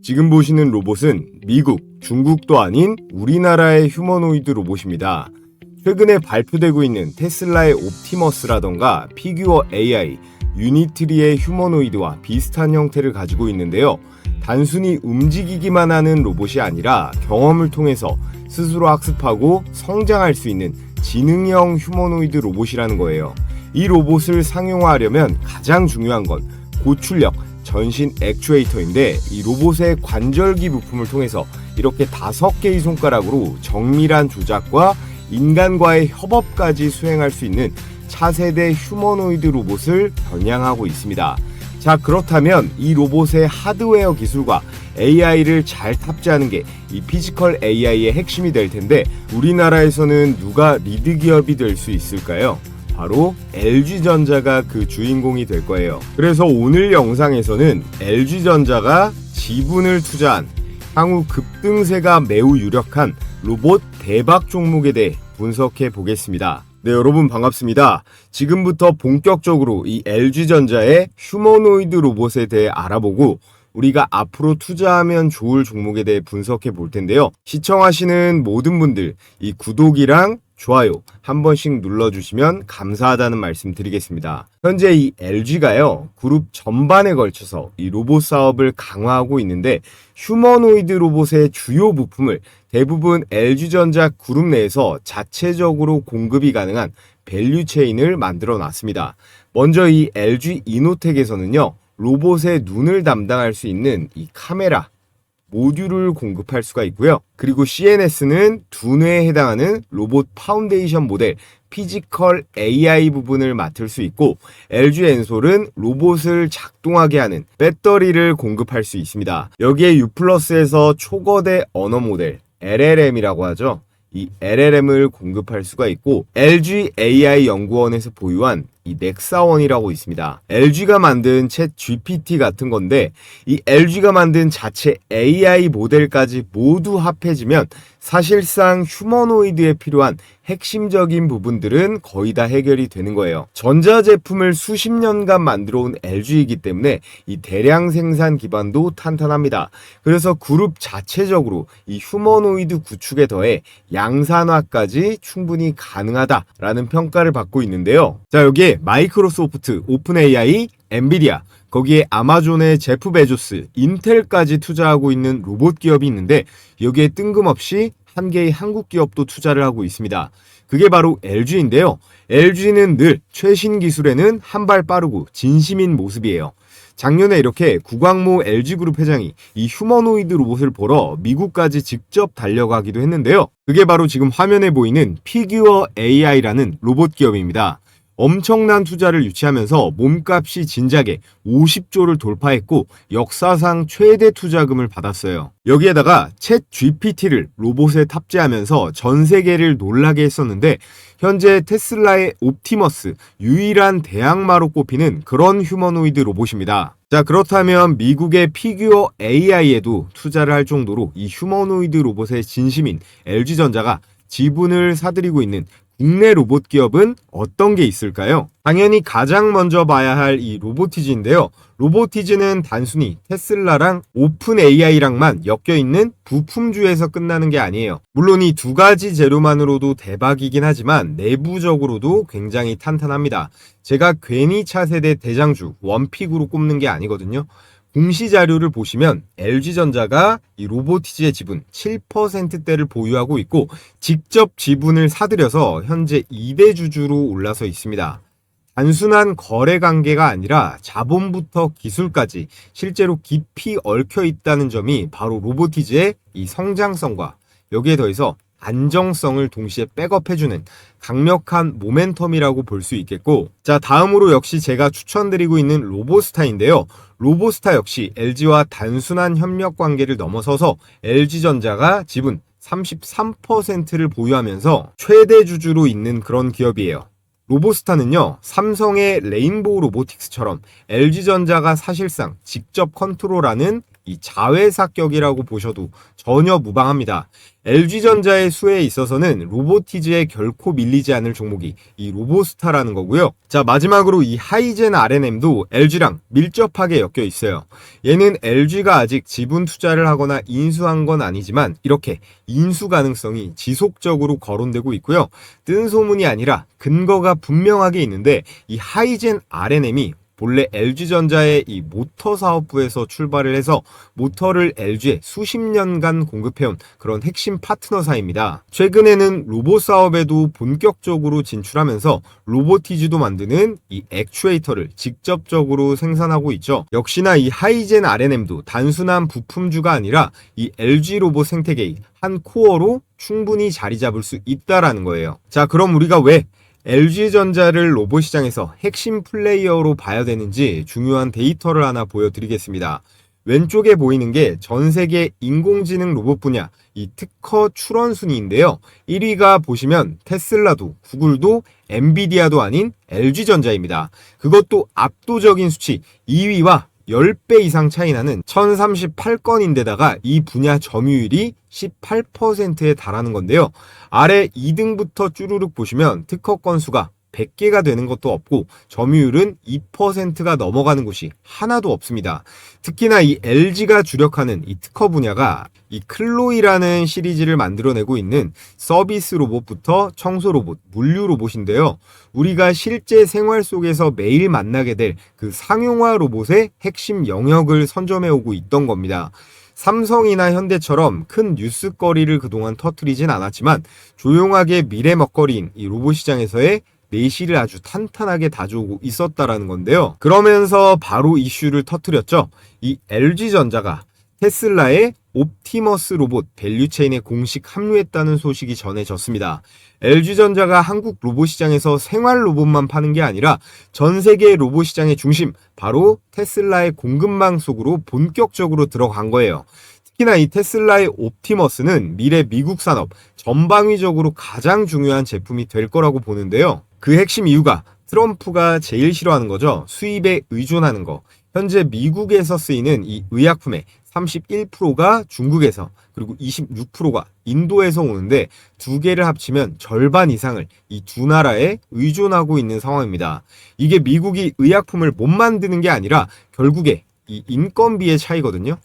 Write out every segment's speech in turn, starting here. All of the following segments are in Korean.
지금 보시는 로봇은 미국, 중국도 아닌 우리나라의 휴머노이드 로봇입니다. 최근에 발표되고 있는 테슬라의 옵티머스라던가 피규어 AI, 유니트리의 휴머노이드와 비슷한 형태를 가지고 있는데요. 단순히 움직이기만 하는 로봇이 아니라 경험을 통해서 스스로 학습하고 성장할 수 있는 지능형 휴머노이드 로봇이라는 거예요. 이 로봇을 상용화하려면 가장 중요한 건 고출력 전신 액추에이터인데, 이 로봇의 관절기 부품을 통해서 이렇게 5개의 손가락으로 정밀한 조작과 인간과의 협업까지 수행할 수 있는 차세대 휴머노이드 로봇을 겨냥하고 있습니다. 자, 그렇다면 이 로봇의 하드웨어 기술과 AI를 잘 탑재하는 게 이 피지컬 AI의 핵심이 될 텐데, 우리나라에서는 누가 리드 기업이 될 수 있을까요? 바로 LG전자가 그 주인공이 될 거예요. 그래서 오늘 영상에서는 LG전자가 지분을 투자한 향후 급등세가 매우 유력한 로봇 대박 종목에 대해 분석해 보겠습니다. 네, 여러분 반갑습니다. 지금부터 본격적으로 이 LG전자의 휴머노이드 로봇에 대해 알아보고 우리가 앞으로 투자하면 좋을 종목에 대해 분석해 볼 텐데요. 시청하시는 모든 분들 이 구독이랑 좋아요 한 번씩 눌러주시면 감사하다는 말씀 드리겠습니다. 현재 이 LG가요, 그룹 전반에 걸쳐서 이 로봇 사업을 강화하고 있는데, 휴머노이드 로봇의 주요 부품을 대부분 LG전자 그룹 내에서 자체적으로 공급이 가능한 밸류체인을 만들어 놨습니다. 먼저 이 LG 이노텍에서는요, 로봇의 눈을 담당할 수 있는 이 카메라 모듈을 공급할 수가 있고요. 그리고 CNS는 두뇌에 해당하는 로봇 파운데이션 모델 피지컬 AI 부분을 맡을 수 있고, LG 엔솔은 로봇을 작동하게 하는 배터리를 공급할 수 있습니다. 여기에 U+에서 초거대 언어 모델 LLM이라고 하죠. 이 LLM을 공급할 수가 있고, LG AI 연구원에서 보유한 이 넥사원이라고 있습니다. LG가 만든 챗 GPT 같은 건데, 이 LG가 만든 자체 AI 모델까지 모두 합해지면 사실상 휴머노이드에 필요한 핵심적인 부분들은 거의 다 해결이 되는 거예요. 전자제품을 수십 년간 만들어 온 LG이기 때문에 이 대량 생산 기반도 탄탄합니다. 그래서 그룹 자체적으로 이 휴머노이드 구축에 더해 양산화까지 충분히 가능하다라는 평가를 받고 있는데요. 자, 여기에 마이크로소프트, 오픈 AI, 엔비디아, 거기에 아마존의 제프 베조스, 인텔까지 투자하고 있는 로봇 기업이 있는데, 여기에 뜬금없이 한 개의 한국 기업도 투자를 하고 있습니다. 그게 바로 LG인데요. LG는 늘 최신 기술에는 한 발 빠르고 진심인 모습이에요. 작년에 이렇게 구광모 LG그룹 회장이 이 휴머노이드 로봇을 보러 미국까지 직접 달려가기도 했는데요. 그게 바로 지금 화면에 보이는 피규어 AI라는 로봇 기업입니다. 엄청난 투자를 유치하면서 몸값이 진작에 50조를 돌파했고 역사상 최대 투자금을 받았어요. 여기에다가 챗 GPT를 로봇에 탑재하면서 전 세계를 놀라게 했었는데, 현재 테슬라의 옵티머스, 유일한 대항마로 꼽히는 그런 휴머노이드 로봇입니다. 자, 그렇다면 미국의 피규어 AI에도 투자를 할 정도로 이 휴머노이드 로봇의 진심인 LG전자가 지분을 사들이고 있는 국내 로봇 기업은 어떤 게 있을까요? 당연히 가장 먼저 봐야 할 이 로보티즈인데요. 로보티즈는 단순히 테슬라랑 오픈 AI랑만 엮여있는 부품주에서 끝나는 게 아니에요. 물론 이 두 가지 재료만으로도 대박이긴 하지만 내부적으로도 굉장히 탄탄합니다. 제가 괜히 차세대 대장주 원픽으로 꼽는 게 아니거든요. 공시 자료를 보시면 LG전자가 이 로보티즈의 지분 7%대를 보유하고 있고, 직접 지분을 사들여서 현재 2대 주주로 올라서 있습니다. 단순한 거래 관계가 아니라 자본부터 기술까지 실제로 깊이 얽혀 있다는 점이 바로 로보티즈의 이 성장성과 여기에 더해서 안정성을 동시에 백업해주는 강력한 모멘텀이라고 볼 수 있겠고, 자, 다음으로 역시 제가 추천드리고 있는 로보스타인데요. 로보스타 역시 LG와 단순한 협력 관계를 넘어서서 LG전자가 지분 33%를 보유하면서 최대 주주로 있는 그런 기업이에요. 로보스타는요, 삼성의 레인보우 로보틱스처럼 LG전자가 사실상 직접 컨트롤하는 이 자회사격이라고 보셔도 전혀 무방합니다. LG전자의 수혜에 있어서는 로보티즈에 결코 밀리지 않을 종목이 이 로보스타라는 거고요. 자, 마지막으로 이 하이젠 RNM도 LG랑 밀접하게 엮여 있어요. 얘는 LG가 아직 지분 투자를 하거나 인수한 건 아니지만 이렇게 인수 가능성이 지속적으로 거론되고 있고요. 뜬 소문이 아니라 근거가 분명하게 있는데 이 하이젠 RNM이 본래 LG전자의 이 모터 사업부에서 출발을 해서 모터를 LG에 수십 년간 공급해온 그런 핵심 파트너사입니다. 최근에는 로봇 사업에도 본격적으로 진출하면서 로보티즈도 만드는 이 액추에이터를 직접적으로 생산하고 있죠. 역시나 이 하이젠 RNM도 단순한 부품주가 아니라 이 LG 로봇 생태계의 한 코어로 충분히 자리 잡을 수 있다라는 거예요. 자, 그럼 우리가 왜 LG전자를 로봇 시장에서 핵심 플레이어로 봐야 되는지 중요한 데이터를 하나 보여드리겠습니다. 왼쪽에 보이는 게 전 세계 인공지능 로봇 분야 이 특허 출원 순위인데요. 1위가 보시면 테슬라도 구글도 엔비디아도 아닌 LG전자입니다. 그것도 압도적인 수치 2위와 10배 이상 차이 나는 1038건인데다가 이 분야 점유율이 18%에 달하는 건데요. 아래 2등부터 쭈루룩 보시면 특허 건수가 100개가 되는 것도 없고 점유율은 2%가 넘어가는 곳이 하나도 없습니다. 특히나 이 LG가 주력하는 이 특허 분야가 이 클로이라는 시리즈를 만들어내고 있는 서비스 로봇부터 청소 로봇, 물류 로봇인데요. 우리가 실제 생활 속에서 매일 만나게 될 그 상용화 로봇의 핵심 영역을 선점해오고 있던 겁니다. 삼성이나 현대처럼 큰 뉴스거리를 그동안 터뜨리진 않았지만 조용하게 미래 먹거리인 이 로봇 시장에서의 내실을 아주 탄탄하게 다져오고 있었다라는 건데요. 그러면서 바로 이슈를 터뜨렸죠. 이 LG전자가 테슬라의 옵티머스 로봇 밸류체인에 공식 합류했다는 소식이 전해졌습니다. LG전자가 한국 로봇 시장에서 생활 로봇만 파는 게 아니라 전 세계 로봇 시장의 중심, 바로 테슬라의 공급망 속으로 본격적으로 들어간 거예요. 특히나 이 테슬라의 옵티머스는 미래 미국 산업 전방위적으로 가장 중요한 제품이 될 거라고 보는데요. 그 핵심 이유가 트럼프가 제일 싫어하는 거죠. 수입에 의존하는 거. 현재 미국에서 쓰이는 이 의약품의 31%가 중국에서 그리고 26%가 인도에서 오는데 두 개를 합치면 절반 이상을 이 두 나라에 의존하고 있는 상황입니다. 이게 미국이 의약품을 못 만드는 게 아니라 결국에 이 인건비의 차이거든요.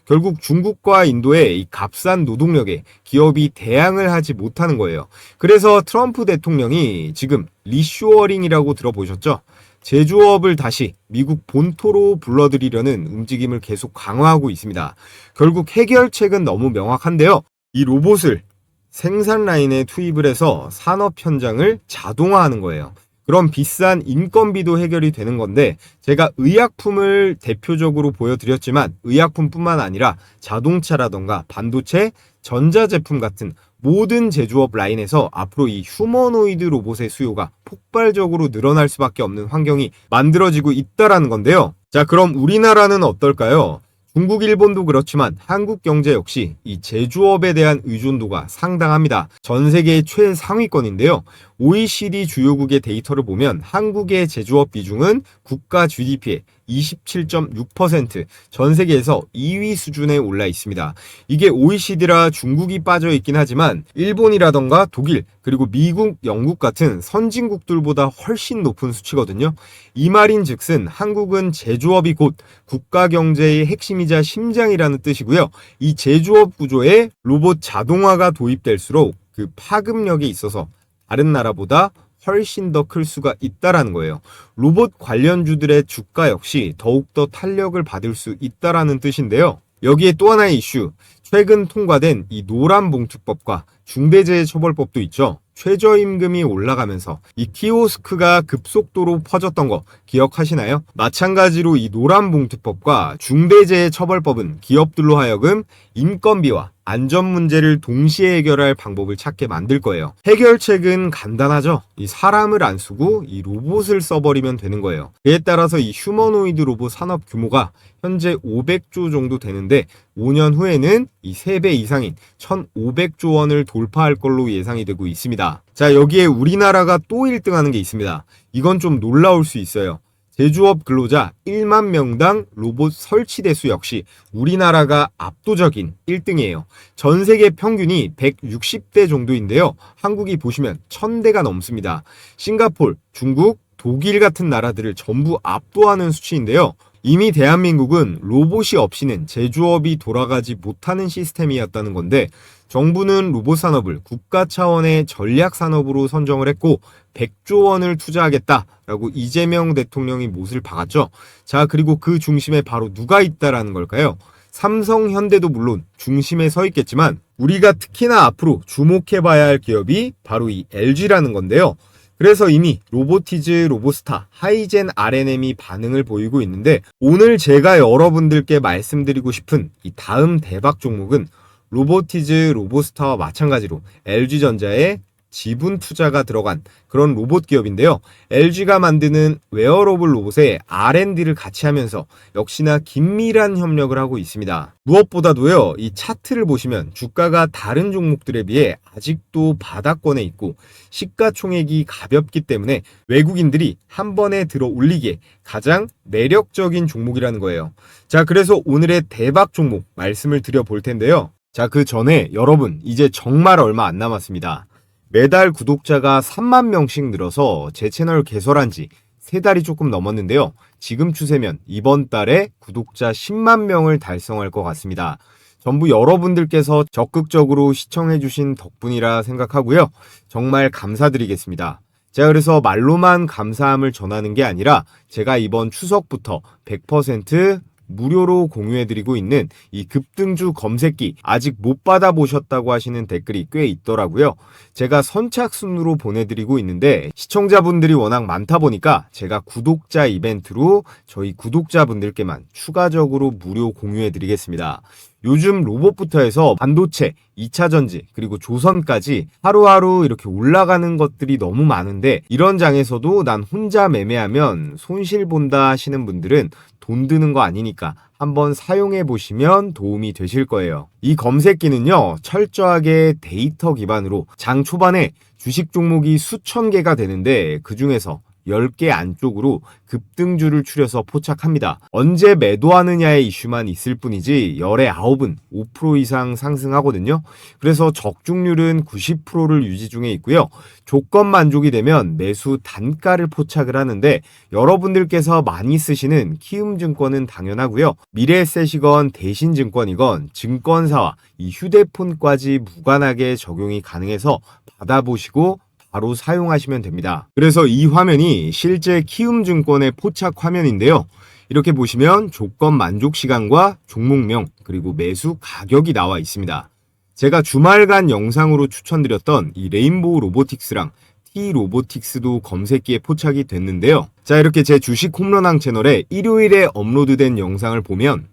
결국 중국과 인도의 이 값싼 노동력에 기업이 대항을 하지 못하는 거예요. 그래서 트럼프 대통령이 지금 리쇼어링이라고 들어보셨죠? 제조업을 다시 미국 본토로 불러들이려는 움직임을 계속 강화하고 있습니다. 결국 해결책은 너무 명확한데요. 이 로봇을 생산 라인에 투입을 해서 산업 현장을 자동화하는 거예요. 그럼 비싼 인건비도 해결이 되는 건데 제가 의약품을 대표적으로 보여드렸지만 의약품뿐만 아니라 자동차라던가 반도체, 전자제품 같은 모든 제조업 라인에서 앞으로 이 휴머노이드 로봇의 수요가 폭발적으로 늘어날 수밖에 없는 환경이 만들어지고 있다라는 건데요. 자, 그럼 우리나라는 어떨까요? 중국, 일본도 그렇지만 한국 경제 역시 이 제조업에 대한 의존도가 상당합니다. 전 세계의 최상위권인데요. OECD 주요국의 데이터를 보면 한국의 제조업 비중은 국가 GDP의 27.6%, 전 세계에서 2위 수준에 올라 있습니다. 이게 OECD라 중국이 빠져 있긴 하지만 일본이라던가 독일, 그리고 미국, 영국 같은 선진국들보다 훨씬 높은 수치거든요. 이 말인 즉슨 한국은 제조업이 곧 국가 경제의 핵심이자 심장이라는 뜻이고요. 이 제조업 구조에 로봇 자동화가 도입될수록 그 파급력에 있어서 다른 나라보다 훨씬 더 클 수가 있다라는 거예요. 로봇 관련주들의 주가 역시 더욱더 탄력을 받을 수 있다라는 뜻인데요. 여기에 또 하나의 이슈, 최근 통과된 이 노란봉투법과 중대재해처벌법도 있죠. 최저임금이 올라가면서 이 키오스크가 급속도로 퍼졌던 거 기억하시나요? 마찬가지로 이 노란봉투법과 중대재해처벌법은 기업들로 하여금 인건비와 안전 문제를 동시에 해결할 방법을 찾게 만들 거예요. 해결책은 간단하죠. 이 사람을 안 쓰고 이 로봇을 써버리면 되는 거예요. 그에 따라서 이 휴머노이드 로봇 산업 규모가 현재 500조 정도 되는데 5년 후에는 이 3배 이상인 1,500조 원을 돌파할 걸로 예상이 되고 있습니다. 자, 여기에 우리나라가 또 1등하는 게 있습니다. 이건 좀 놀라울 수 있어요. 제조업 근로자 1만 명당 로봇 설치 대수 역시 우리나라가 압도적인 1등이에요. 전 세계 평균이 160대 정도인데요. 한국이 보시면 1000대가 넘습니다. 싱가폴, 중국, 독일 같은 나라들을 전부 압도하는 수치인데요. 이미 대한민국은 로봇이 없이는 제조업이 돌아가지 못하는 시스템이었다는 건데, 정부는 로봇 산업을 국가 차원의 전략 산업으로 선정을 했고 100조 원을 투자하겠다라고 이재명 대통령이 못을 박았죠. 자, 그리고 그 중심에 바로 누가 있다라는 걸까요? 삼성, 현대도 물론 중심에 서 있겠지만 우리가 특히나 앞으로 주목해봐야 할 기업이 바로 이 LG라는 건데요. 그래서 이미 로보티즈, 로보스타, 하이젠 RNM이 반응을 보이고 있는데, 오늘 제가 여러분들께 말씀드리고 싶은 이 다음 대박 종목은 로보티즈, 로보스타와 마찬가지로 LG전자의 지분 투자가 들어간 그런 로봇 기업인데요. LG가 만드는 웨어러블 로봇에 R&D를 같이 하면서 역시나 긴밀한 협력을 하고 있습니다. 무엇보다도요, 이 차트를 보시면 주가가 다른 종목들에 비해 아직도 바닥권에 있고 시가총액이 가볍기 때문에 외국인들이 한 번에 들어 올리기에 가장 매력적인 종목이라는 거예요. 자, 그래서 오늘의 대박 종목 말씀을 드려볼 텐데요. 자, 그 전에 여러분, 이제 정말 얼마 안 남았습니다. 매달 구독자가 3만 명씩 늘어서 제 채널 개설한 지 3달이 조금 넘었는데요. 지금 추세면 이번 달에 구독자 10만 명을 달성할 것 같습니다. 전부 여러분들께서 적극적으로 시청해주신 덕분이라 생각하고요. 정말 감사드리겠습니다. 제가 그래서 말로만 감사함을 전하는 게 아니라 제가 이번 추석부터 100% 무료로 공유해드리고 있는 이 급등주 검색기 아직 못 받아보셨다고 하시는 댓글이 꽤 있더라고요. 제가 선착순으로 보내드리고 있는데 시청자분들이 워낙 많다 보니까 제가 구독자 이벤트로 저희 구독자분들께만 추가적으로 무료 공유해드리겠습니다. 요즘 로봇부터 해서 반도체, 2차전지, 그리고 조선까지 하루하루 이렇게 올라가는 것들이 너무 많은데, 이런 장에서도 난 혼자 매매하면 손실 본다 하시는 분들은 돈 드는 거 아니니까 한번 사용해 보시면 도움이 되실 거예요. 이 검색기는요, 철저하게 데이터 기반으로 장 초반에 주식 종목이 수천 개가 되는데 그 중에서 10개 안쪽으로 급등주를 추려서 포착합니다. 언제 매도하느냐의 이슈만 있을 뿐이지 열의 9은 5% 이상 상승하거든요. 그래서 적중률은 90%를 유지 중에 있고요. 조건 만족이 되면 매수 단가를 포착을 하는데, 여러분들께서 많이 쓰시는 키움증권은 당연하고요. 미래에셋이건 대신증권이건 증권사와 이 휴대폰까지 무관하게 적용이 가능해서 받아보시고 바로 사용하시면 됩니다. 그래서 이 화면이 실제 키움증권의 포착 화면인데요. 이렇게 보시면 조건 만족 시간과 종목명 그리고 매수 가격이 나와 있습니다. 제가 주말간 영상으로 추천드렸던 이 레인보우 로보틱스랑 T로보틱스도 검색기에 포착이 됐는데요. 자, 이렇게 제 주식 홈런왕 채널에 일요일에 업로드된 영상을 보면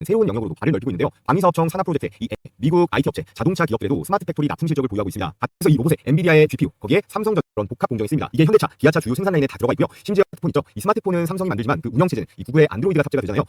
새로운 영역으로도 발을 넓히고 있는데요. 방위사업청 산하 프로젝트, 이 미국 IT 업체, 자동차 기업들에도 스마트 팩토리 납품 실적을 보유하고 있습니다. 그래서 이 로봇에 엔비디아의 GPU, 거기에 삼성전 그런 복합 공정이 있습니다. 이게 현대차, 기아차 주요 생산 라인에 다 들어가 있고요. 심지어 스마트폰 있죠. 이 스마트폰은 삼성이 만들지만 그 운영 체제는 이 구글의 안드로이드가 탑재가 되잖아요.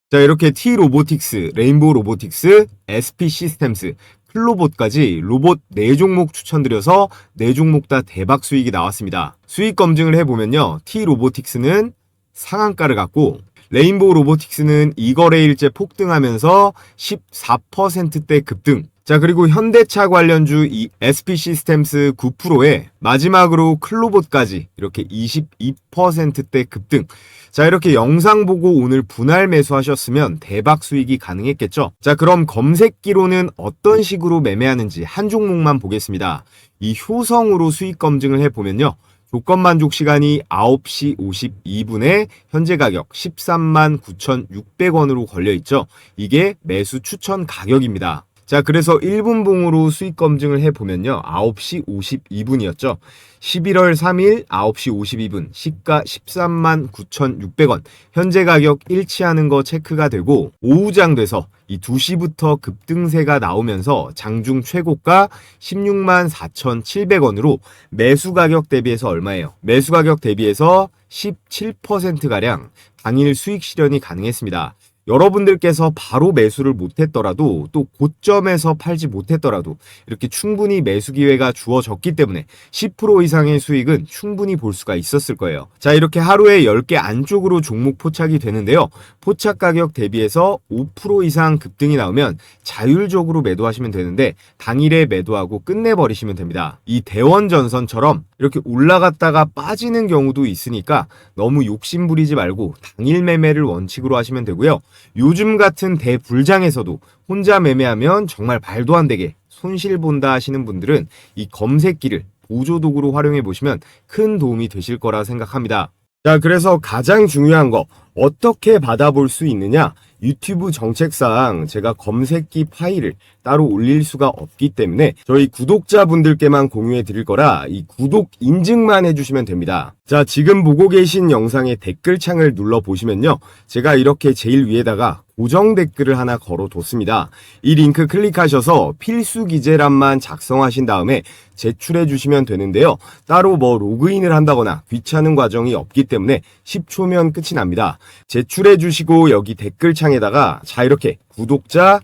자, 이렇게 T로보틱스, 레인보우 로보틱스, SP 시스템스, 클로봇까지 로봇 4종목 추천드려서 4종목 다 대박 수익이 나왔습니다. 수익 검증을 해보면요. T로보틱스는 상한가를 갖고 레인보우 로보틱스는 이거래일째 폭등하면서 14%대 급등. 자, 그리고 현대차 관련주 이 SP 시스템스 9%에 마지막으로 클로봇까지 이렇게 22%대 급등. 자, 이렇게 영상 보고 오늘 분할 매수하셨으면 대박 수익이 가능했겠죠. 자, 그럼 검색기로는 어떤 식으로 매매하는지 한 종목만 보겠습니다. 이 효성으로 수익 검증을 해보면요. 조건 만족 시간이 9시 52분에 현재 가격 13만 9,600원으로 걸려있죠. 이게 매수 추천 가격입니다. 자, 그래서 1분 봉으로 수익 검증을 해보면요. 9시 52분이었죠. 11월 3일 9시 52분 시가 13만 9,600원 현재 가격 일치하는 거 체크가 되고, 오후장 돼서 이 2시부터 급등세가 나오면서 장중 최고가 16만 4,700원으로 매수 가격 대비해서 얼마예요? 매수 가격 대비해서 17%가량 당일 수익 실현이 가능했습니다. 여러분들께서 바로 매수를 못했더라도 또 고점에서 팔지 못했더라도 이렇게 충분히 매수 기회가 주어졌기 때문에 10% 이상의 수익은 충분히 볼 수가 있었을 거예요. 자, 이렇게 하루에 10개 안쪽으로 종목 포착이 되는데요. 포착 가격 대비해서 5% 이상 급등이 나오면 자율적으로 매도하시면 되는데 당일에 매도하고 끝내버리시면 됩니다. 이 대원전선처럼 이렇게 올라갔다가 빠지는 경우도 있으니까 너무 욕심 부리지 말고 당일 매매를 원칙으로 하시면 되고요. 요즘 같은 대불장에서도 혼자 매매하면 정말 말도 안 되게 손실 본다 하시는 분들은 이 검색기를 보조도구로 활용해 보시면 큰 도움이 되실 거라 생각합니다. 자, 그래서 가장 중요한 거 어떻게 받아볼 수 있느냐? 유튜브 정책상 제가 검색기 파일을 따로 올릴 수가 없기 때문에 저희 구독자분들께만 공유해 드릴 거라 이 구독 인증만 해주시면 됩니다. 자, 지금 보고 계신 영상의 댓글창을 눌러보시면요. 제가 이렇게 제일 위에다가 고정 댓글을 하나 걸어뒀습니다. 이 링크 클릭하셔서 필수 기재란만 작성하신 다음에 제출해 주시면 되는데요. 따로 로그인을 한다거나 귀찮은 과정이 없기 때문에 10초면 끝이 납니다. 제출해 주시고 여기 댓글창에다가 자, 이렇게 구독자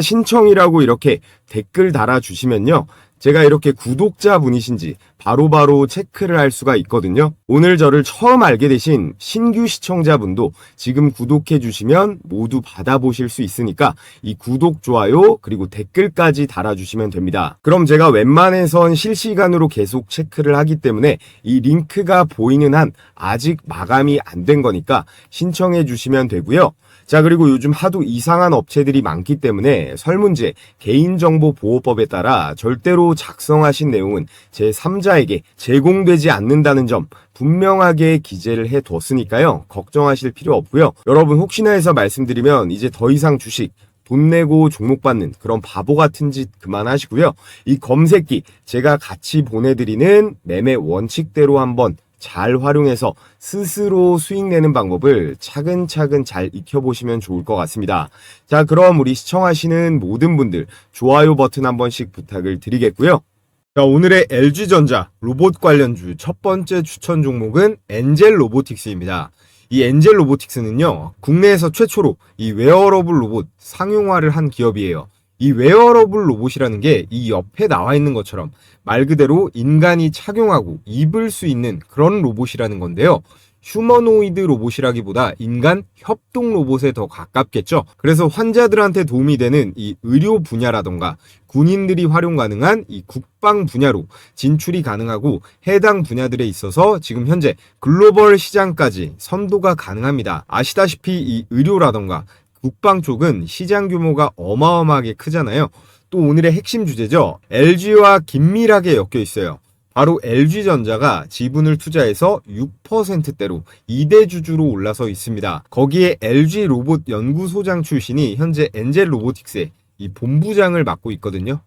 신청이라고 이렇게 댓글 달아주시면요. 제가 이렇게 구독자분이신지 바로바로 체크를 할 수가 있거든요. 오늘 저를 처음 알게 되신 신규 시청자분도 지금 구독해 주시면 모두 받아보실 수 있으니까 이 구독, 좋아요, 그리고 댓글까지 달아주시면 됩니다. 그럼 제가 웬만해선 실시간으로 계속 체크를 하기 때문에 이 링크가 보이는 한 아직 마감이 안 된 거니까 신청해 주시면 되고요. 자, 그리고 요즘 하도 이상한 업체들이 많기 때문에 설문제 개인정보보호법에 따라 절대로 작성하신 내용은 제3자에게 제공되지 않는다는 점 분명하게 기재를 해 두었으니까요. 걱정하실 필요 없고요. 여러분 혹시나 해서 말씀드리면 이제 더 이상 주식 돈 내고 종목 받는 그런 바보 같은 짓 그만하시고요. 이 검색기 제가 같이 보내드리는 매매 원칙대로 한번 잘 활용해서 스스로 수익 내는 방법을 차근차근 잘 익혀보시면 좋을 것 같습니다. 자, 그럼 우리 시청하시는 모든 분들 좋아요 버튼 한 번씩 부탁을 드리겠고요. 자, 오늘의 LG전자 로봇 관련주 첫 번째 추천 종목은 엔젤 로보틱스입니다. 이 엔젤 로보틱스는요, 국내에서 최초로 이 웨어러블 로봇 상용화를 한 기업이에요. 이 웨어러블 로봇이라는 게 이 옆에 나와 있는 것처럼 말 그대로 인간이 착용하고 입을 수 있는 그런 로봇이라는 건데요. 휴머노이드 로봇이라기보다 인간 협동 로봇에 더 가깝겠죠. 그래서 환자들한테 도움이 되는 이 의료 분야라던가 군인들이 활용 가능한 이 국방 분야로 진출이 가능하고 해당 분야들에 있어서 지금 현재 글로벌 시장까지 선도가 가능합니다. 아시다시피 이 의료라던가 국방 쪽은 시장 규모가 어마어마하게 크잖아요. 또 오늘의 핵심 주제죠. LG와 긴밀하게 엮여 있어요. 바로 LG전자가 지분을 투자해서 6%대로 2대 주주로 올라서 있습니다. 거기에 LG 로봇 연구소장 출신이 현재 엔젤 로보틱스의 이 본부장을 맡고 있거든요.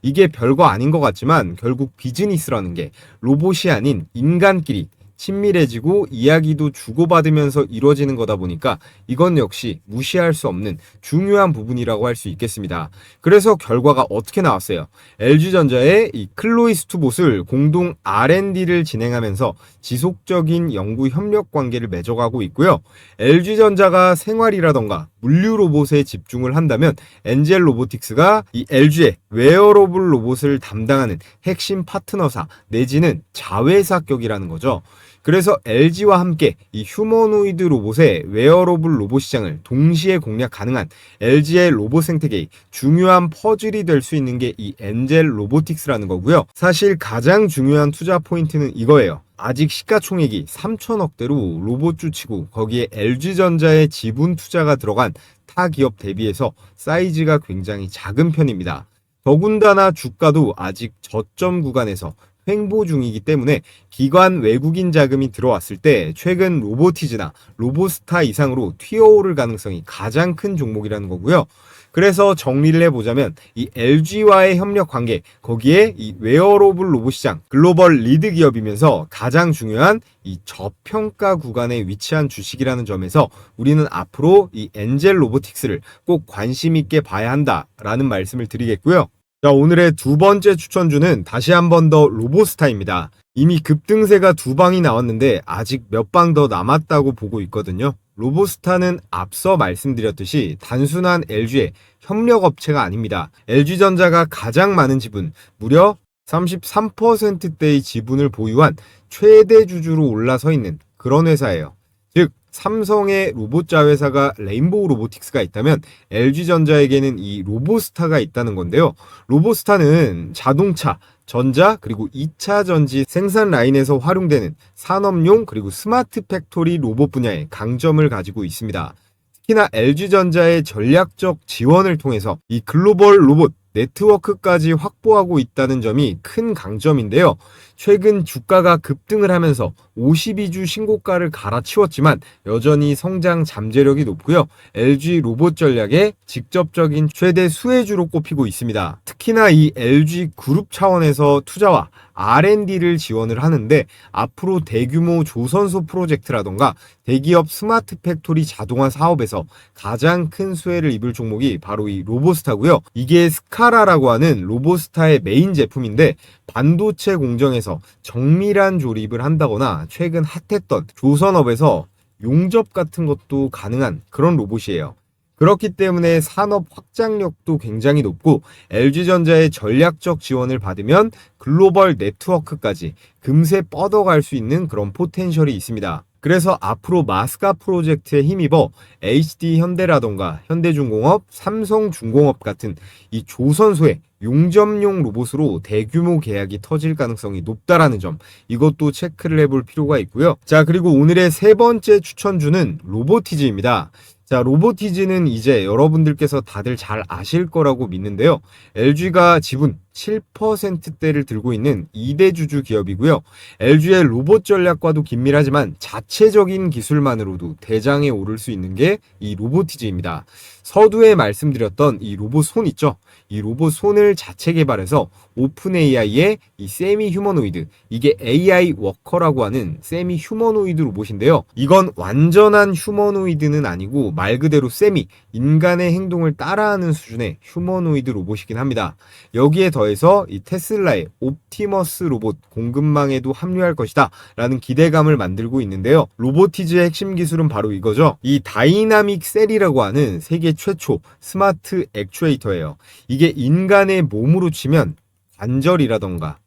이게 별거 아닌 것 같지만 결국 비즈니스라는 게 로봇이 아닌 인간끼리 친밀해지고 이야기도 주고받으면서 이루어지는 거다 보니까 이건 역시 무시할 수 없는 중요한 부분이라고 할 수 있겠습니다. 그래서 결과가 어떻게 나왔어요? LG전자의 이 클로이스투봇을 공동 R&D를 진행하면서 지속적인 연구 협력 관계를 맺어가고 있고요. LG전자가 생활이라던가 물류 로봇에 집중을 한다면 엔젤 로보틱스가 이 LG의 웨어러블 로봇을 담당하는 핵심 파트너사 내지는 자회사격이라는 거죠. 그래서 LG와 함께 이 휴머노이드 로봇의 웨어러블 로봇 시장을 동시에 공략 가능한 LG의 로봇 생태계의 중요한 퍼즐이 될 수 있는 게 이 엔젤 로보틱스라는 거고요. 사실 가장 중요한 투자 포인트는 이거예요. 아직 시가총액이 3천억대로 로봇주 치고 거기에 LG전자의 지분 투자가 들어간 타 기업 대비해서 사이즈가 굉장히 작은 편입니다. 더군다나 주가도 아직 저점 구간에서 횡보 중이기 때문에 기관 외국인 자금이 들어왔을 때 최근 로보티즈나 로보스타 이상으로 튀어오를 가능성이 가장 큰 종목이라는 거고요. 그래서 정리를 해보자면 이 LG와의 협력 관계, 거기에 이 웨어러블 로봇 시장 글로벌 리드 기업이면서 가장 중요한 이 저평가 구간에 위치한 주식이라는 점에서 우리는 앞으로 이 엔젤 로보틱스를 꼭 관심 있게 봐야 한다라는 말씀을 드리겠고요. 자, 오늘의 두 번째 추천주는 다시 한 번 더 로보스타입니다. 이미 급등세가 두 방이 나왔는데 아직 몇 방 더 남았다고 보고 있거든요. 로보스타는 앞서 말씀드렸듯이 단순한 LG의 협력업체가 아닙니다. LG전자가 가장 많은 지분, 무려 33%대의 지분을 보유한 최대 주주로 올라서 있는 그런 회사예요. 즉, 삼성의 로봇 자회사가 레인보우 로보틱스가 있다면 LG전자에게는 이 로보스타가 있다는 건데요. 로보스타는 자동차, 전자, 그리고 2차 전지 생산 라인에서 활용되는 산업용 그리고 스마트 팩토리 로봇 분야에 강점을 가지고 있습니다. 특히나 LG전자의 전략적 지원을 통해서 이 글로벌 로봇 네트워크까지 확보하고 있다는 점이 큰 강점인데요. 최근 주가가 급등을 하면서 52주 신고가를 갈아치웠지만 여전히 성장 잠재력이 높고요. LG 로봇 전략의 직접적인 최대 수혜주로 꼽히고 있습니다. 특히나 이 LG 그룹 차원에서 투자와 R&D를 지원을 하는데 앞으로 대규모 조선소 프로젝트라던가 대기업 스마트 팩토리 자동화 사업에서 가장 큰 수혜를 입을 종목이 바로 이 로보스타고요. 이게 스카라라고 하는 로보스타의 메인 제품인데 반도체 공정에서 정밀한 조립을 한다거나 최근 핫했던 조선업에서 용접 같은 것도 가능한 그런 로봇이에요. 그렇기 때문에 산업 확장력도 굉장히 높고 LG전자의 전략적 지원을 받으면 글로벌 네트워크까지 금세 뻗어갈 수 있는 그런 포텐셜이 있습니다. 그래서 앞으로 마스카 프로젝트에 힘입어 HD 현대라던가 현대중공업, 삼성중공업 같은 이 조선소의 용접용 로봇으로 대규모 계약이 터질 가능성이 높다라는 점, 이것도 체크를 해볼 필요가 있고요. 자, 그리고 오늘의 세 번째 추천주는 로보티즈입니다. 자, 로보티즈는 이제 여러분들께서 다들 잘 아실 거라고 믿는데요. LG가 지분 7%대를 들고 있는 2대 주주 기업이고요. LG의 로봇 전략과도 긴밀하지만 자체적인 기술만으로도 대장에 오를 수 있는 게 이 로보티즈입니다. 서두에 말씀드렸던 이 로봇 손 있죠? 이 로봇 손을 자체 개발해서 오픈 AI의 이 세미 휴머노이드, 이게 AI 워커라고 하는 세미 휴머노이드 로봇인데요. 이건 완전한 휴머노이드는 아니고 말 그대로 세미, 인간의 행동을 따라하는 수준의 휴머노이드 로봇이긴 합니다. 여기에 더해서 이 테슬라의 옵티머스 로봇 공급망에도 합류할 것이다 라는 기대감을 만들고 있는데요. 로보티즈의 핵심 기술은 바로 이거죠. 이 다이나믹 셀이라고 하는 세계 최초 스마트 액추에이터예요. 이게 인간의 몸으로 치면 관절이라던가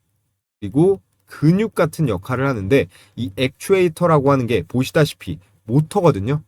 그리고 근육 같은 역할을 하는데 이 액추에이터라고 하는 게 보시다시피 모터거든요.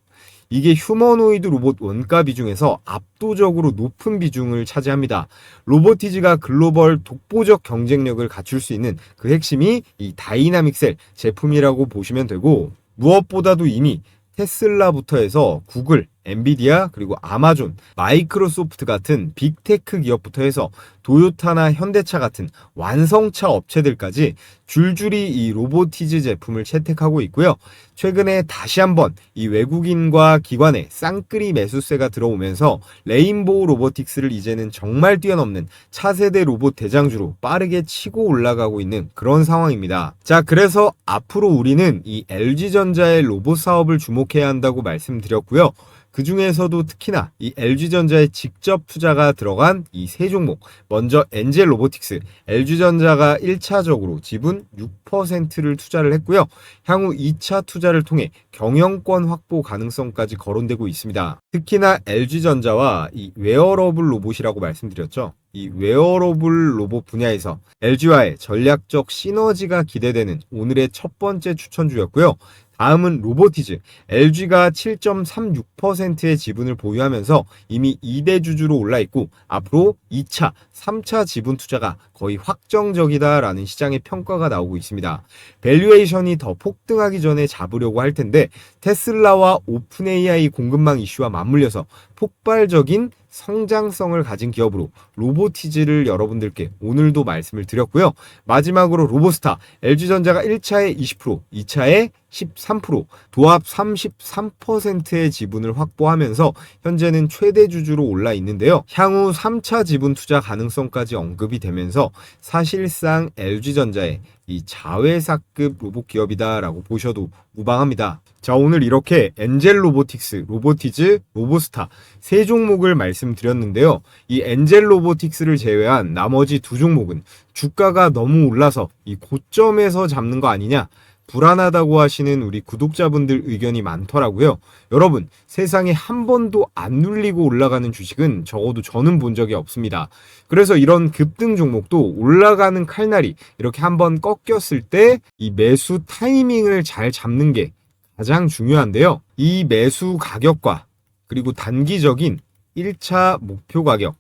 이게 휴머노이드 로봇 원가 비중에서 압도적으로 높은 비중을 차지합니다. 로보티즈가 글로벌 독보적 경쟁력을 갖출 수 있는 그 핵심이 이 다이나믹 셀 제품이라고 보시면 되고, 무엇보다도 이미 테슬라부터 해서 구글, 엔비디아, 그리고 아마존, 마이크로소프트 같은 빅테크 기업부터 해서 도요타나 현대차 같은 완성차 업체들까지 줄줄이 이 로보티즈 제품을 채택하고 있고요. 최근에 다시 한번 이 외국인과 기관의 쌍끌이 매수세가 들어오면서 레인보우 로보틱스를 이제는 정말 뛰어넘는 차세대 로봇 대장주로 빠르게 치고 올라가고 있는 그런 상황입니다. 자, 그래서 앞으로 우리는 이 LG전자의 로봇 사업을 주목해야 한다고 말씀드렸고요. 그 중에서도 특히나 이 LG전자의 직접 투자가 들어간 이 세 종목, 먼저 엔젤 로보틱스, LG전자가 1차적으로 지분 6%를 투자를 했고요. 향후 2차 투자를 통해 경영권 확보 가능성까지 거론되고 있습니다. 특히나 LG전자와 이 웨어러블 로봇이라고 말씀드렸죠. 이 웨어러블 로봇 분야에서 LG와의 전략적 시너지가 기대되는 오늘의 첫 번째 추천주였고요. 다음은 로보티즈. LG가 7.36%의 지분을 보유하면서 이미 2대 주주로 올라있고 앞으로 2차, 3차 지분 투자가 거의 확정적이다라는 시장의 평가가 나오고 있습니다. 밸류에이션이 더 폭등하기 전에 잡으려고 할 텐데 테슬라와 오픈 AI 공급망 이슈와 맞물려서 폭발적인 성장성을 가진 기업으로 로보티즈를 여러분들께 오늘도 말씀을 드렸고요. 마지막으로 로보스타, LG전자가 1차에 20%, 2차에 13%, 도합 33%의 지분을 확보하면서 현재는 최대 주주로 올라 있는데요. 향후 3차 지분 투자 가능성까지 언급이 되면서 사실상 LG전자의 이 자회사급 로봇 기업이다라고 보셔도 무방합니다. 자, 오늘 이렇게 엔젤 로보틱스, 로보티즈, 로보스타 세 종목을 말씀드렸는데요. 이 엔젤 로보틱스를 제외한 나머지 두 종목은 주가가 너무 올라서 이 고점에서 잡는 거 아니냐, 불안하다고 하시는 우리 구독자분들 의견이 많더라고요. 여러분, 세상에 한 번도 안 눌리고 올라가는 주식은 적어도 저는 본 적이 없습니다. 그래서 이런 급등 종목도 올라가는 칼날이 이렇게 한번 꺾였을 때 이 매수 타이밍을 잘 잡는 게 가장 중요한데요. 이 매수 가격과 그리고 단기적인 1차 목표 가격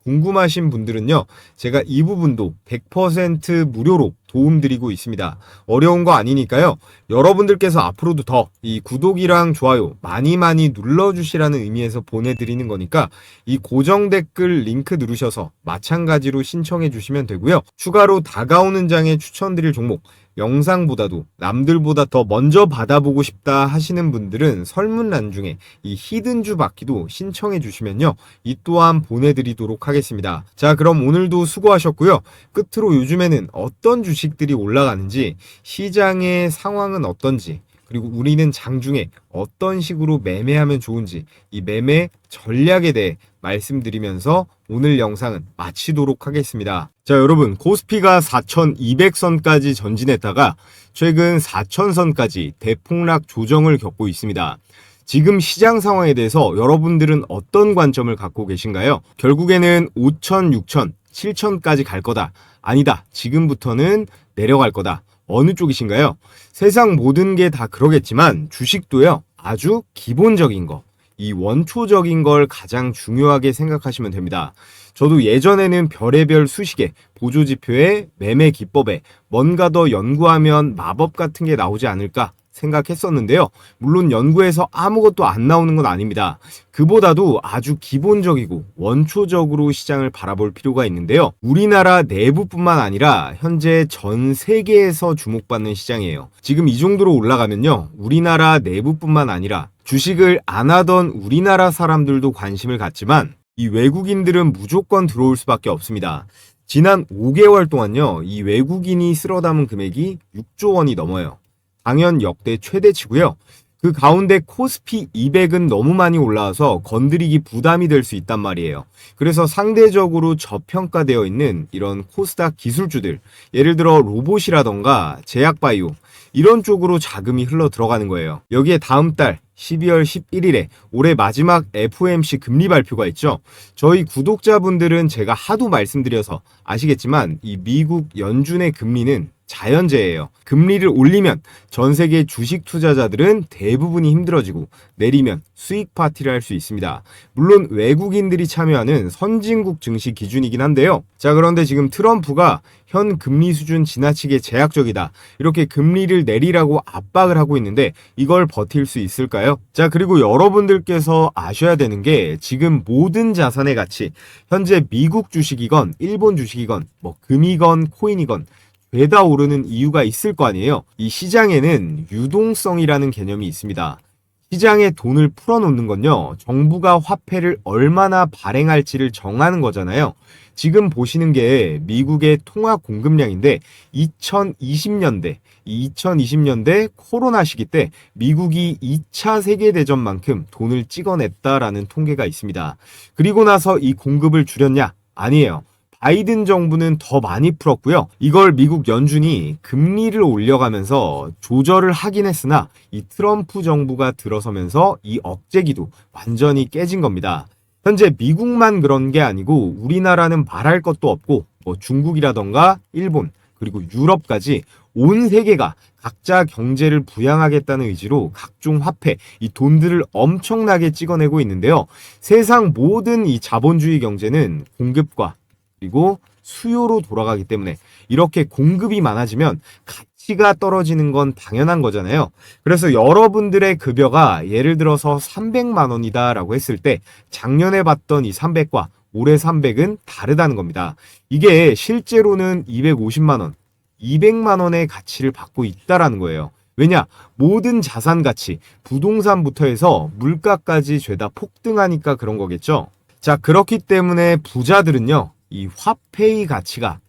궁금하신 분들은요, 제가 이 부분도 100% 무료로 도움드리고 있습니다. 어려운 거 아니니까요. 여러분들께서 앞으로도 더 이 구독이랑 좋아요 많이 눌러주시라는 의미에서 보내드리는 거니까 이 고정 댓글 링크 누르셔서 마찬가지로 신청해 주시면 되고요. 추가로 다가오는 장에 추천드릴 종목, 영상보다도 남들보다 더 먼저 받아보고 싶다 하시는 분들은 설문란 중에 이 히든주 받기도 신청해 주시면요, 이 또한 보내드리도록 하겠습니다. 자, 그럼 오늘도 수고하셨고요. 끝으로 요즘에는 어떤 주식들이 올라가는지, 시장의 상황은 어떤지, 그리고 우리는 장중에 어떤 식으로 매매하면 좋은지, 이 매매 전략에 대해 말씀드리면서 오늘 영상은 마치도록 하겠습니다. 자, 여러분, 코스피가 4,200선까지 전진했다가 최근 4,000선까지 대폭락 조정을 겪고 있습니다. 지금 시장 상황에 대해서 여러분들은 어떤 관점을 갖고 계신가요? 결국에는 5,000, 6,000, 7,000까지 갈 거다, 아니다, 지금부터는 내려갈 거다, 어느 쪽이신가요? 세상 모든 게 다 그러겠지만 주식도요, 아주 기본적인 거, 이 원초적인 걸 가장 중요하게 생각하시면 됩니다. 저도 예전에는 별의별 수식에, 보조지표에, 매매 기법에 뭔가 더 연구하면 마법 같은 게 나오지 않을까 생각했었는데요. 물론 연구에서 아무것도 안 나오는 건 아닙니다. 그보다도 아주 기본적이고 원초적으로 시장을 바라볼 필요가 있는데요. 우리나라 내부뿐만 아니라 현재 전 세계에서 주목받는 시장이에요. 지금 이 정도로 올라가면요, 우리나라 내부뿐만 아니라 주식을 안 하던 우리나라 사람들도 관심을 갖지만 이 외국인들은 무조건 들어올 수밖에 없습니다. 지난 5개월 동안요, 이 외국인이 쓸어 담은 금액이 6조 원이 넘어요. 당연 역대 최대치고요. 그 가운데 코스피 200은 너무 많이 올라와서 건드리기 부담이 될 수 있단 말이에요. 그래서 상대적으로 저평가되어 있는 이런 코스닥 기술주들, 예를 들어 로봇이라던가 제약바이오, 이런 쪽으로 자금이 흘러 들어가는 거예요. 여기에 다음 달 12월 11일에 올해 마지막 FOMC 금리 발표가 있죠. 저희 구독자분들은 제가 하도 말씀드려서 아시겠지만 이 미국 연준의 금리는 자연재해예요. 금리를 올리면 전 세계 주식 투자자들은 대부분이 힘들어지고, 내리면 수익 파티를 할 수 있습니다. 물론 외국인들이 참여하는 선진국 증시 기준이긴 한데요. 자, 그런데 지금 트럼프가 현 금리 수준 지나치게 제약적이다, 이렇게 금리를 내리라고 압박을 하고 있는데 이걸 버틸 수 있을까요? 자, 그리고 여러분들께서 아셔야 되는 게, 지금 모든 자산의 가치, 현재 미국 주식이건 일본 주식이건 뭐 금이건 코인이건 죄다 오르는 이유가 있을 거 아니에요. 이 시장에는 유동성이라는 개념이 있습니다. 시장에 돈을 풀어놓는 건요, 정부가 화폐를 얼마나 발행할지를 정하는 거잖아요. 지금 보시는 게 미국의 통화 공급량인데 2020년대 코로나 시기 때 미국이 2차 세계대전만큼 돈을 찍어냈다라는 통계가 있습니다. 그리고 나서 이 공급을 줄였냐? 아니에요. 바이든 정부는 더 많이 풀었고요. 이걸 미국 연준이 금리를 올려가면서 조절을 하긴 했으나 이 트럼프 정부가 들어서면서 이 억제기도 완전히 깨진 겁니다. 현재 미국만 그런 게 아니고 우리나라는 말할 것도 없고 뭐 중국이라던가 일본, 그리고 유럽까지 온 세계가 각자 경제를 부양하겠다는 의지로 각종 화폐, 이 돈들을 엄청나게 찍어내고 있는데요. 세상 모든 이 자본주의 경제는 공급과 그리고 수요로 돌아가기 때문에 이렇게 공급이 많아지면 가치가 떨어지는 건 당연한 거잖아요. 그래서 여러분들의 급여가 예를 들어서 300만 원이다 라고 했을 때 작년에 봤던 이 300과 올해 300은 다르다는 겁니다. 이게 실제로는 250만 원, 200만 원의 가치를 받고 있다라는 거예요. 왜냐? 모든 자산 가치, 부동산부터 해서 물가까지 죄다 폭등하니까 그런 거겠죠. 자, 그렇기 때문에 부자들은요, 이 화폐의 가치가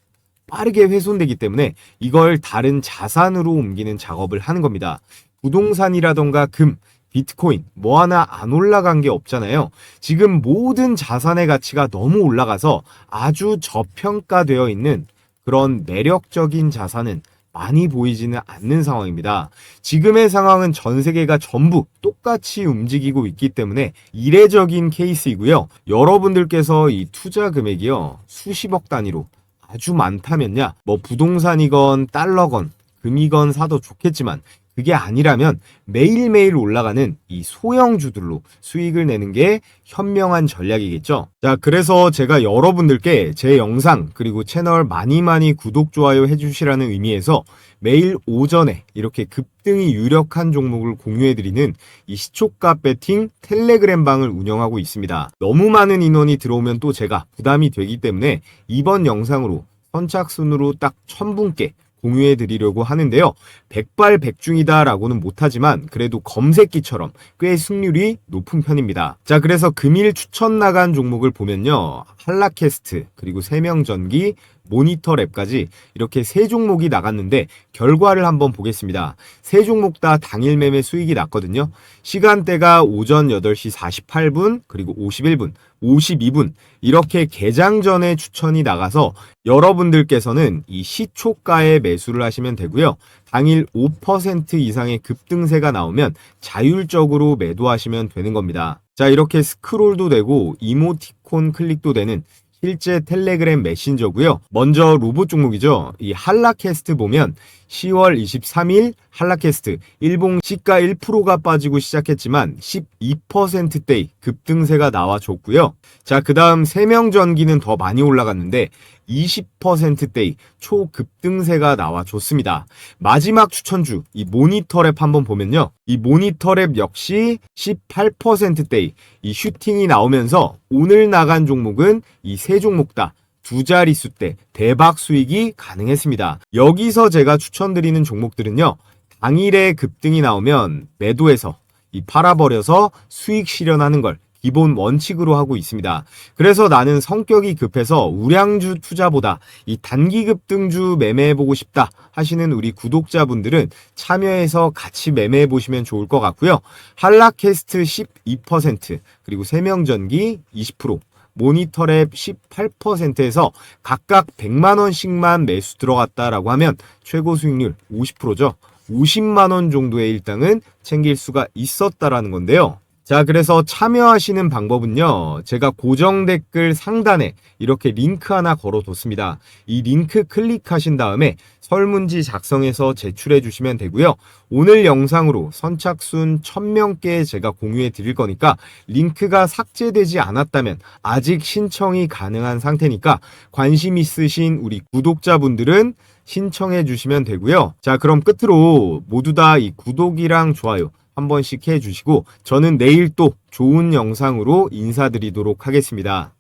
빠르게 훼손되기 때문에 이걸 다른 자산으로 옮기는 작업을 하는 겁니다. 부동산이라던가 금, 비트코인 뭐 하나 안 올라간 게 없잖아요. 지금 모든 자산의 가치가 너무 올라가서 아주 저평가되어 있는 그런 매력적인 자산은 많이 보이지는 않는 상황입니다. 지금의 상황은 전 세계가 전부 똑같이 움직이고 있기 때문에 이례적인 케이스이고요. 여러분들께서 이 투자 금액이요, 수십억 단위로 아주 많다면야 뭐 부동산이건 달러건 금이건 사도 좋겠지만, 그게 아니라면 매일매일 올라가는 이 소형주들로 수익을 내는 게 현명한 전략이겠죠. 자, 그래서 제가 여러분들께 제 영상 그리고 채널 많이 구독, 좋아요 해주시라는 의미에서 매일 오전에 이렇게 급등이 유력한 종목을 공유해드리는 이 시초가 배팅 텔레그램 방을 운영하고 있습니다. 너무 많은 인원이 들어오면 또 제가 부담이 되기 때문에 이번 영상으로 선착순으로 딱 1000분께 공유해 드리려고 하는데요. 백발백중이다 라고는 못하지만 그래도 검색기처럼 꽤 승률이 높은 편입니다. 자, 그래서 금일 추천 나간 종목을 보면요, 한라캐스트, 그리고 세명전기, 모니터랩까지 이렇게 세 종목이 나갔는데 결과를 한번 보겠습니다. 세 종목 다 당일 매매 수익이 났거든요. 시간대가 오전 8시 48분, 그리고 51분, 52분 이렇게 개장 전에 추천이 나가서 여러분들께서는 이 시초가에 매수를 하시면 되고요. 당일 5% 이상의 급등세가 나오면 자율적으로 매도하시면 되는 겁니다. 자, 이렇게 스크롤도 되고 이모티콘 클릭도 되는 실제 텔레그램 메신저고요. 먼저 로봇 종목이죠. 이 한라캐스트 보면 10월 23일 한라캐스트 일봉 시가 1%가 빠지고 시작했지만 12%대의 급등세가 나와줬고요. 자, 그 다음 세명전기는 더 많이 올라갔는데 20%대의 초급등세가 나와줬습니다. 마지막 추천주 이 모니터랩 한번 보면요, 이 모니터랩 역시 18%대의 이 슈팅이 나오면서 오늘 나간 종목은 이 세 종목 다 두 자릿수대 대박 수익이 가능했습니다. 여기서 제가 추천드리는 종목들은요, 당일에 급등이 나오면 매도해서 이 팔아버려서 수익 실현하는 걸 기본 원칙으로 하고 있습니다. 그래서 나는 성격이 급해서 우량주 투자보다 이 단기 급등주 매매해보고 싶다 하시는 우리 구독자분들은 참여해서 같이 매매해보시면 좋을 것 같고요. 한라캐스트 12%, 그리고 세명전기 20%, 모니터랩 18%에서 각각 100만원씩만 매수 들어갔다라고 하면 최고 수익률 50%죠. 50만원 정도의 일당은 챙길 수가 있었다라는 건데요. 자, 그래서 참여하시는 방법은요, 제가 고정 댓글 상단에 이렇게 링크 하나 걸어뒀습니다. 이 링크 클릭하신 다음에 설문지 작성해서 제출해 주시면 되고요. 오늘 영상으로 선착순 1000명께 제가 공유해 드릴 거니까 링크가 삭제되지 않았다면 아직 신청이 가능한 상태니까 관심 있으신 우리 구독자분들은 신청해 주시면 되고요. 자, 그럼 끝으로 모두 다 이 구독이랑 좋아요 한 번씩 해주시고 저는 내일 또 좋은 영상으로 인사드리도록 하겠습니다.